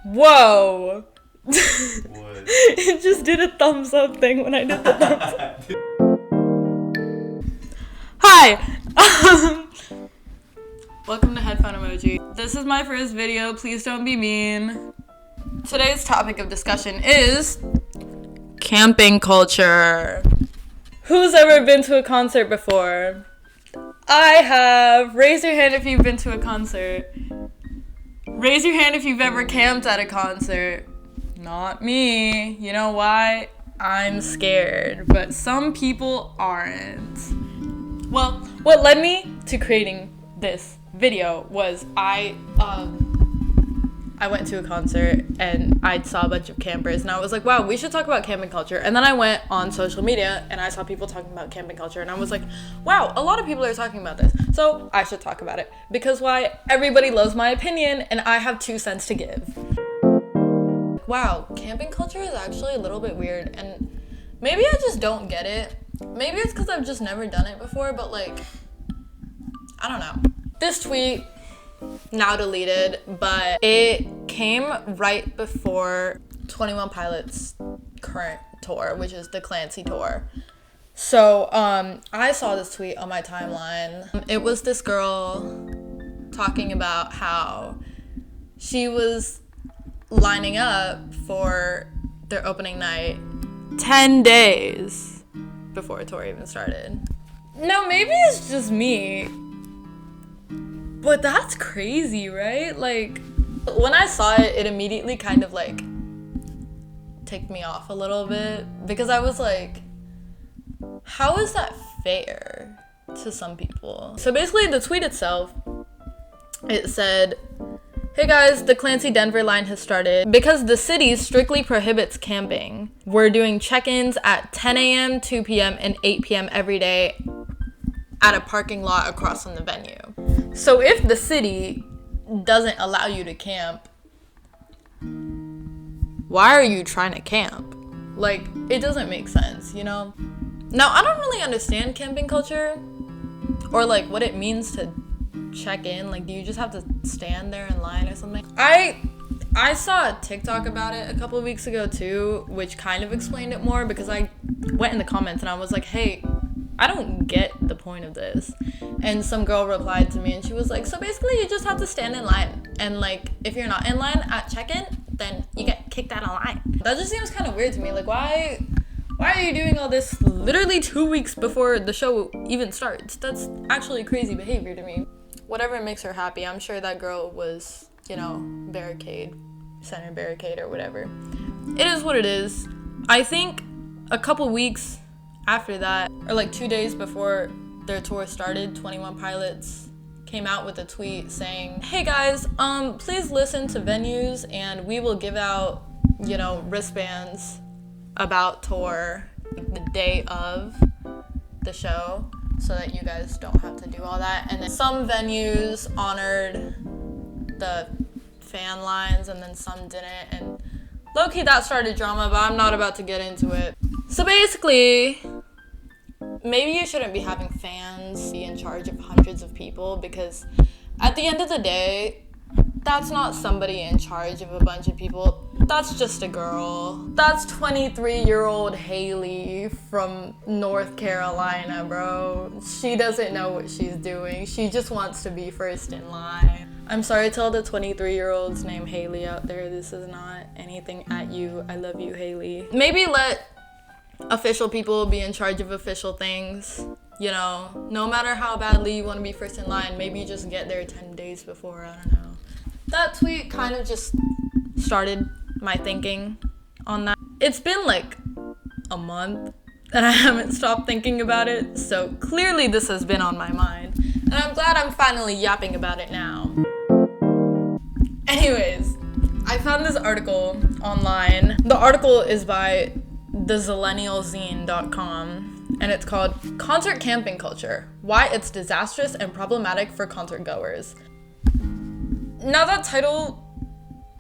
Whoa. What? It just did a thumbs up thing when I did the thumbs up. Hi. Welcome to Headphone Emoji. This is my first video. Please don't be mean. Today's topic of discussion is camping culture. Who's ever been to a concert before? I have. Raise your hand if you've been to a concert. Raise your hand if you've ever camped at a concert. Not me. You know why? I'm scared. But some people aren't. Well, what led me to creating this video was I went to a concert and I saw a bunch of campers and I was like, wow, we should talk about camping culture. And then I went on social media and I saw people talking about camping culture and I was like, wow, a lot of people are talking about this. So I should talk about it because why? Everybody loves my opinion and I have 2 cents to give. Wow, camping culture is actually a little bit weird and maybe I just don't get it. Maybe it's because I've just never done it before, but like, I don't know. This tweet, now deleted, but it came right before 21 Pilots' current tour, which is the Clancy tour. So I saw this tweet on my timeline. It was this girl talking about how she was lining up for their opening night 10 days before a tour even started. No, maybe it's just me, but that's crazy, right? Like, when I saw it, it immediately kind of like ticked me off a little bit because I was like, how is that fair to some people? So basically the tweet itself, it said, hey guys, the Clancy Denver line has started. Because the city strictly prohibits camping, we're doing check-ins at 10 a.m., 2 p.m., and 8 p.m. every day at a parking lot across from the venue. So if the city doesn't allow you to camp, why are you trying to camp? Like, it doesn't make sense, you know? Now, I don't really understand camping culture or like what it means to check in. Like, do you just have to stand there in line or something? I saw a TikTok about it a couple of weeks ago too, which kind of explained it more because I went in the comments and I was like, hey, I don't get the point of this. And some girl replied to me and she was like, so basically you just have to stand in line. And like, if you're not in line at check-in, then you get kicked out of line. That just seems kind of weird to me. Like, why are you doing all this literally 2 weeks before the show even starts? That's actually crazy behavior to me. Whatever makes her happy. I'm sure that girl was, you know, center barricade or whatever. It is what it is. I think a couple weeks after that, or like 2 days before their tour started, 21 Pilots came out with a tweet saying, hey guys, please listen to venues and we will give out, you know, wristbands about tour the day of the show so that you guys don't have to do all that. And then some venues honored the fan lines and then some didn't. And low-key that started drama, but I'm not about to get into it. So basically, maybe you shouldn't be having fans be in charge of hundreds of people because at the end of the day, that's not somebody in charge of a bunch of people. That's just a girl. That's 23-year-old Haley from North Carolina, bro. She doesn't know what she's doing. She just wants to be first in line. I'm sorry to all the 23-year-olds named Haley out there. This is not anything at you. I love you, Haley. Maybe let official people be in charge of official things. You know, no matter how badly you want to be first in line, maybe you just get there 10 days before. I don't know. That tweet kind of just started my thinking on that. It's been like a month and I haven't stopped thinking about it, so clearly this has been on my mind. And I'm glad I'm finally yapping about it now. Anyways, I found this article online. The article is by thezillennialzine.com and it's called Concert Camping Culture, Why It's Disastrous and Problematic for Concert Goers. Now that title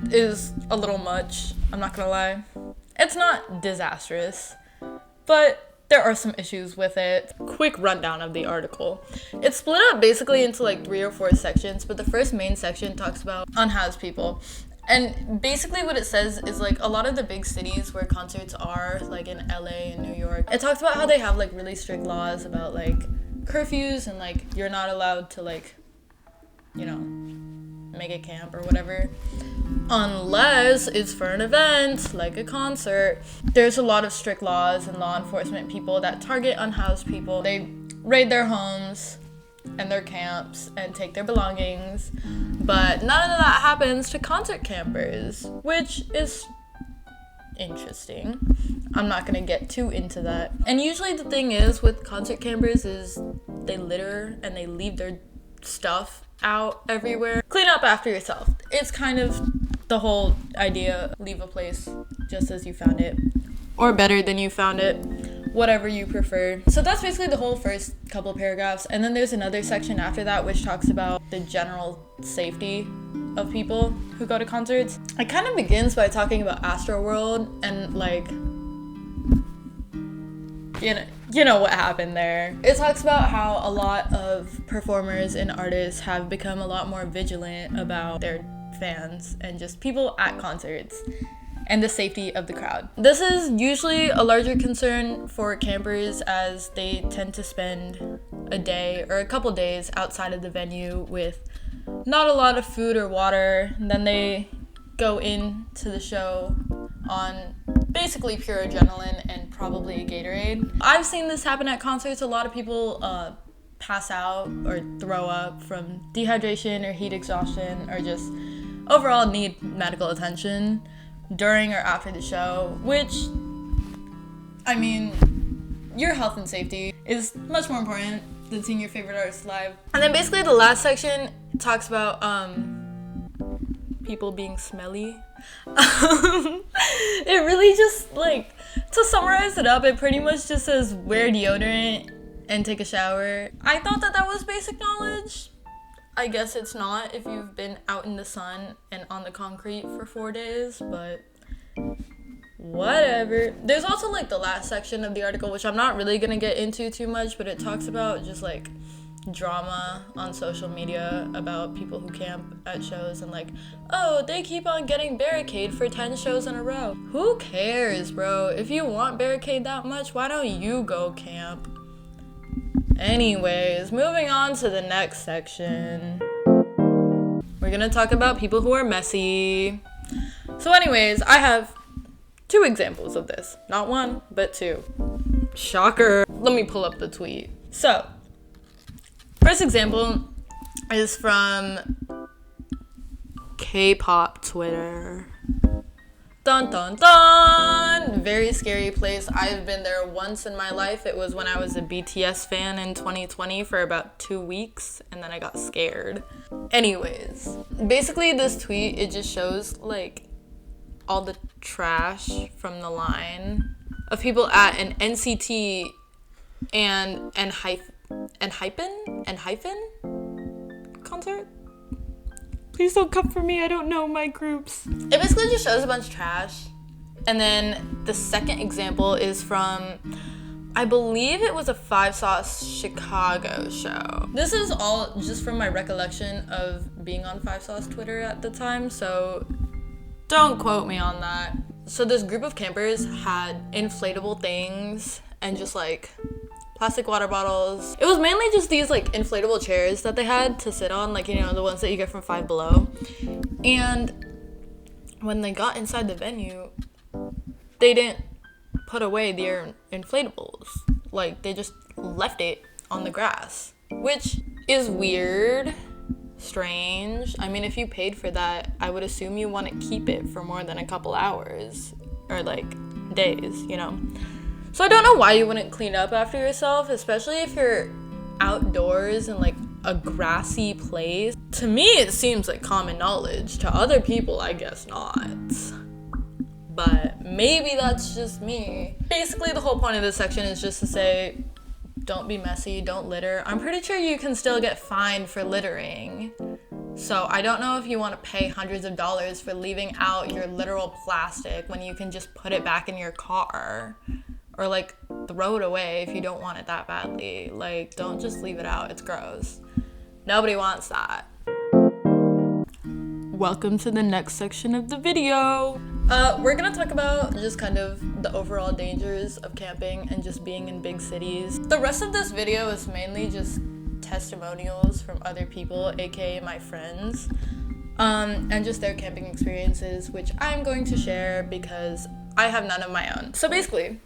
is a little much, I'm not gonna lie. It's not disastrous, but there are some issues with it. Quick rundown of the article. It's split up basically into like 3 or 4 sections, but the first main section talks about unhoused people. And basically what it says is like a lot of the big cities where concerts are, like in LA and New York, it talks about how they have like really strict laws about like curfews and like you're not allowed to like, you know, make a camp or whatever unless it's for an event like a concert. There's a lot of strict laws and law enforcement people that target unhoused people. They raid their homes and their camps and take their belongings, but none of that happens to concert campers, which is interesting. I'm not gonna get too into that. And usually the thing is with concert campers is they litter and they leave their stuff out everywhere. Clean up after yourself. It's kind of the whole idea, leave a place just as you found it, or better than you found it, whatever you prefer. So that's basically the whole first couple of paragraphs, and then there's another section after that which talks about the general safety of people who go to concerts. It kind of begins by talking about Astroworld and like, you know what happened there. It talks about how a lot of performers and artists have become a lot more vigilant about their fans and just people at concerts and the safety of the crowd. This is usually a larger concern for campers as they tend to spend a day or a couple days outside of the venue with not a lot of food or water. And then they go into the show on basically pure adrenaline and probably a Gatorade. I've seen this happen at concerts. A lot of people pass out or throw up from dehydration or heat exhaustion or just overall need medical attention during or after the show, which, I mean, your health and safety is much more important than seeing your favorite artist live. And then basically the last section talks about people being smelly. It really just, like, to summarize it up, it pretty much just says wear deodorant and take a shower. I thought that was basic knowledge. I guess it's not if you've been out in the sun and on the concrete for 4 days, but whatever. There's also like the last section of the article, which I'm not really gonna get into too much, but it talks about just like drama on social media about people who camp at shows and like, oh, they keep on getting barricade for 10 shows in a row. Who cares, bro? If you want barricade that much, why don't you go camp? Anyways, moving on to the next section. We're gonna talk about people who are messy. So anyways, I have 2 examples of this. Not 1, but 2. Shocker. Let me pull up the tweet. So, first example is from K-pop Twitter. Dun dun dun! Very scary place. I've been there once in my life. It was when I was a BTS fan in 2020 for about 2 weeks, and then I got scared. Anyways, basically this tweet, it just shows like all the trash from the line of people at an NCT and hyphen concert. Please don't come for me, I don't know my groups. It basically just shows a bunch of trash. And then the second example is from, I believe it was a 5 Sauce Chicago show. This is all just from my recollection of being on 5 Sauce Twitter at the time, so don't quote me on that. So this group of campers had inflatable things and just like plastic water bottles. It was mainly just these like inflatable chairs that they had to sit on, like, you know, the ones that you get from Five Below. And when they got inside the venue, they didn't put away their inflatables. Like, they just left it on the grass, which is weird, strange. I mean, if you paid for that, I would assume you want to keep it for more than a couple hours or like days, you know? So I don't know why you wouldn't clean up after yourself, especially if you're outdoors in like a grassy place. To me, it seems like common knowledge. To other people, I guess not. But maybe that's just me. Basically, the whole point of this section is just to say, don't be messy, don't litter. I'm pretty sure you can still get fined for littering. So I don't know if you want to pay hundreds of dollars for leaving out your literal plastic when you can just put it back in your car. Or like throw it away if you don't want it that badly. Like, don't just leave it out, it's gross. Nobody wants that. welcome to the next section of the video. We're gonna talk about just kind of the overall dangers of camping and just being in big cities. The rest of this video is mainly just testimonials from other people, aka my friends, and just their camping experiences, which I'm going to share because I have none of my own. So basically,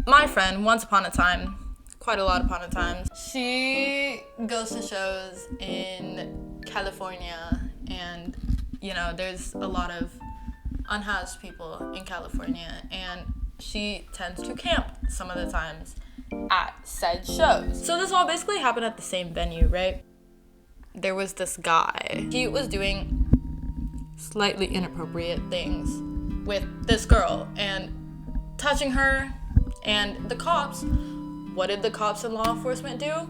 my friend, once upon a time, quite a lot upon a time, she goes to shows in California, and you know, there's a lot of unhoused people in California, and she tends to camp some of the times at said shows. So this all basically happened at the same venue, right? There was this guy. He was doing slightly inappropriate things with this girl and touching her, and the cops, what did the cops and law enforcement do?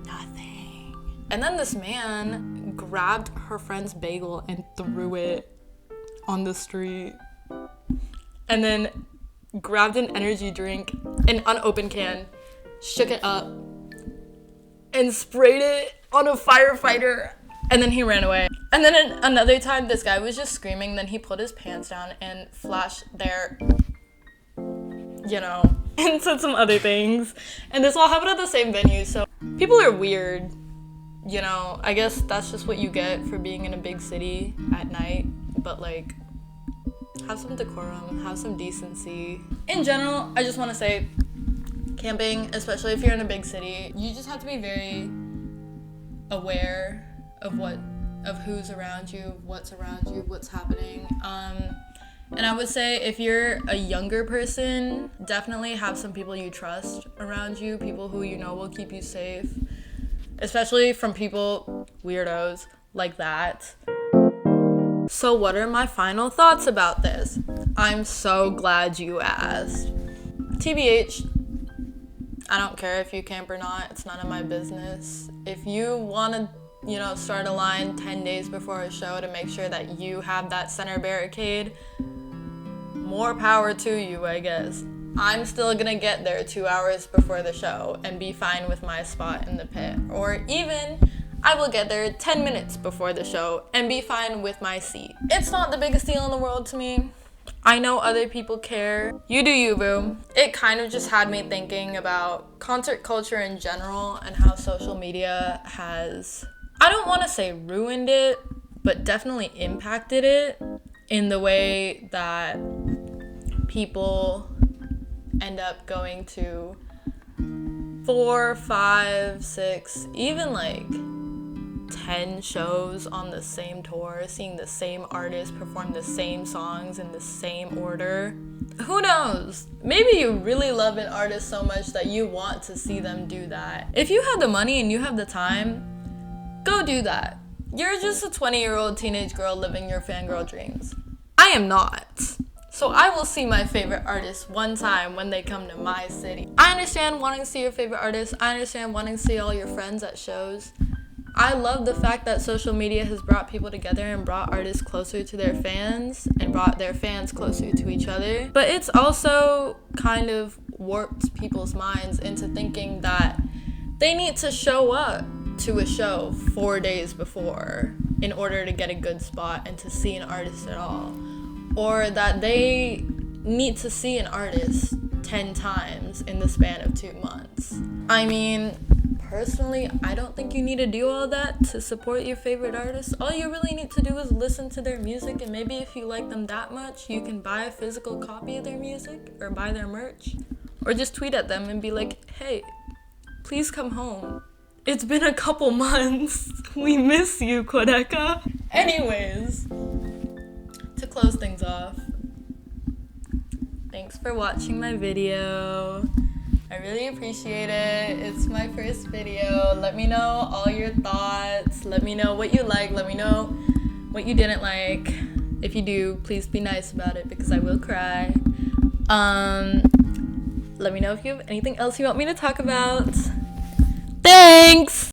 Nothing. And then this man grabbed her friend's bagel and threw it on the street, and then grabbed an energy drink, an unopened can, shook it up, and sprayed it on a firefighter, and then he ran away. And then another time, this guy was just screaming, then he pulled his pants down and flashed their, you know, and said some other things. And this all happened at the same venue, so people are weird, you know. I guess that's just what you get for being in a big city at night, but like, have some decorum, have some decency. In general, I just want to say, camping, especially if you're in a big city, you just have to be very aware of who's around you, what's around you, what's happening. And I would say if you're a younger person, definitely have some people you trust around you, people who you know will keep you safe, especially from people, weirdos like that. So what are my final thoughts about this? I'm so glad you asked. TBH, I don't care if you camp or not, it's none of my business. If you want to, you know, start a line 10 days before a show to make sure that you have that center barricade, more power to you, I guess. I'm still gonna get there 2 hours before the show and be fine with my spot in the pit. Or even, I will get there 10 minutes before the show and be fine with my seat. It's not the biggest deal in the world to me. I know other people care. You do you, boo. It kind of just had me thinking about concert culture in general and how social media has, I don't want to say ruined it, but definitely impacted it in the way that people end up going to 4, 5, 6, even like 10 shows on the same tour, seeing the same artist perform the same songs in the same order. Who knows? Maybe you really love an artist so much that you want to see them do that. If you have the money and you have the time, go do that. You're just a 20-year-old teenage girl living your fangirl dreams. I am not. So I will see my favorite artist one time when they come to my city. I understand wanting to see your favorite artist. I understand wanting to see all your friends at shows. I love the fact that social media has brought people together and brought artists closer to their fans and brought their fans closer to each other. But it's also kind of warped people's minds into thinking that they need to show up to a show 4 days before in order to get a good spot and to see an artist at all. Or that they need to see an artist 10 times in the span of 2 months. I mean, personally, I don't think you need to do all that to support your favorite artist. All you really need to do is listen to their music, and maybe if you like them that much, you can buy a physical copy of their music or buy their merch. Or just tweet at them and be like, hey, please come home. It's been a couple months. We miss you, Kodeka. Anyways, to close things off, thanks for watching my video. I really appreciate it. It's my first video. Let me know all your thoughts. Let me know what you like. Let me know what you didn't like. If you do, please be nice about it because I will cry. Let me know if you have anything else you want me to talk about. Thanks!